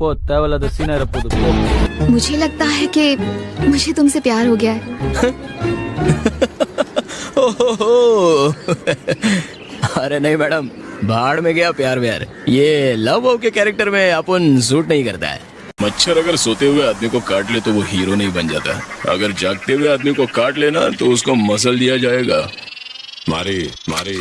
वाला सीना रप्पू मुझे लगता है कि मुझे तुमसे प्यार हो गया है। अरे नहीं मैडम, भाड़ में गया प्यार व्यार। ये लव के कैरेक्टर में अपन सूट नहीं करता है। मच्छर अगर सोते हुए आदमी को काट ले तो वो हीरो नहीं बन जाता। अगर जागते हुए आदमी को काट लेना तो उसको मसल दिया जाएगा। मारे मारे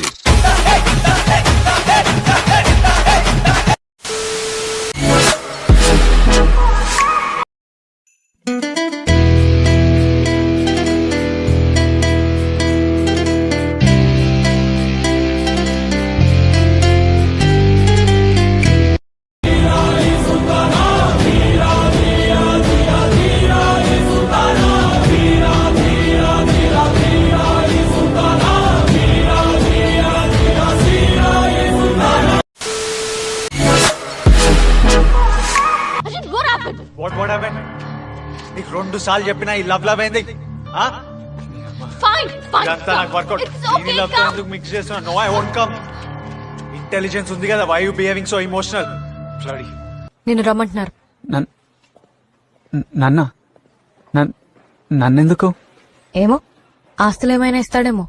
What happened? నీకు 2 సార్లు చెప్పినా ఈ లవ్ ఏంది? Fine, fine. ఇదంతా నాకు వర్కౌట్. It's okay, ఈ లవ్ తో come. ఎందుకు మిక్స్ చేస్తున్నా? No, I won't come. Intelligence ఉంది కదా, why you behaving so emotional? Bloody. నిన్ను రమ్మంటున్నారు. నన్నెందుకు? ఏమో ఆస్తులు ఏమైనా ఇస్తాడేమో.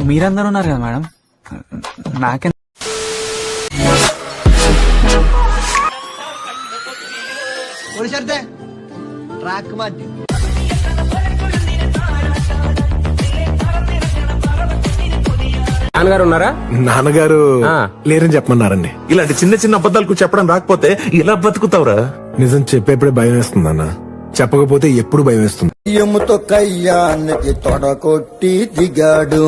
మీరందరూ ఉన్నారు కదా మేడం, నాకే నాన్నగారు ఉన్నారా? నాన్నగారు లేరని చెప్పమన్నారండి. ఇలాంటి చిన్న చిన్న అబద్ధాలకు చెప్పడం రాకపోతే ఇలా బతుకుతావురా? నిజం చెప్పేప్పుడే భయం వేస్తుంది అన్న, చెప్పకపోతే ఎప్పుడు భయం వేస్తుంది. ఎముతో కయ్యానికి తొడకొట్టి దిగాడు.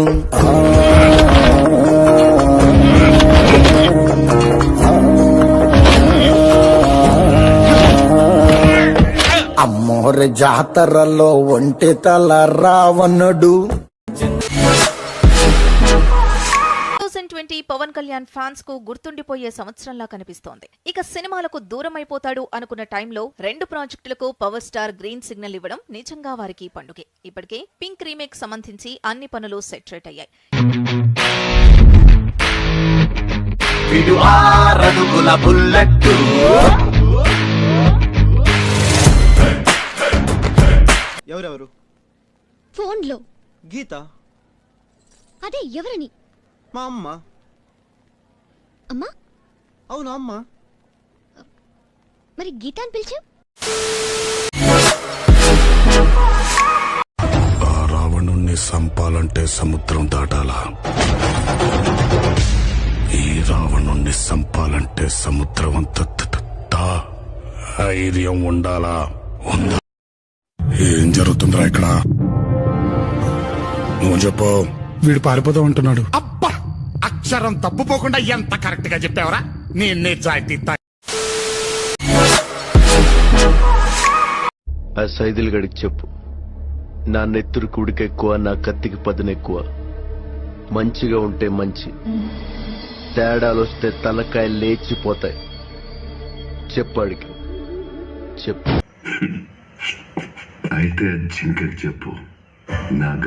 అమ్మోరి జాతరలో ఒంటి తల రావణుడు. 2020 పవన్ కళ్యాణ్ ఫ్యాన్స్ కు గుర్తుండిపోయే సంవత్సరంలా కనిపిస్తోంది. ఇక సినిమాలకు దూరమైపోతాడు అనుకున్న టైంలో 2 ప్రాజెక్టులకు పవర్ స్టార్ గ్రీన్ సిగ్నల్ ఇవ్వడం నిజంగా వారికి పండుగే. ఇప్పటికే పింక్ రీమేక్ సంబంధించి అన్ని పనులు సెట్ రేట్ అయ్యాయి. ఎవరెవరు? ఫోన్ లో గీత. అదే ఎవరని? మా అమ్మ. అమ్మా? అవును అమ్మ. మరి గీతాన్ని పిలిచా? ఆ రావణుణ్ణి సంపాలంటే సముద్రం దాటాలా? ఈ రావణుణ్ణి సంపాలంటే సముద్రం అంత ధైర్యం ఉండాలా? ఉందా? ఏం జరుగుతుందిరా ఇక్కడ? నువ్వు చెప్పు. వీడు పారిపోతా ఉంటున్నాడు. అబ్బా, అక్షరం తప్పుపోకుండా ఎంత కరెక్ట్ గా చెప్పావరా? నీ నిజాయితీ. ఆ సైదులు గడికి చెప్పు, నా నెత్తురు కూడికి ఎక్కువ, నా కత్తికి పదునెక్కువ. మంచిగా ఉంటే మంచి, తేడాలొస్తే తలకాయ లేచిపోతాయి. చెప్పాడికి చెప్పు. అయితే జింకకి చెప్పు, నా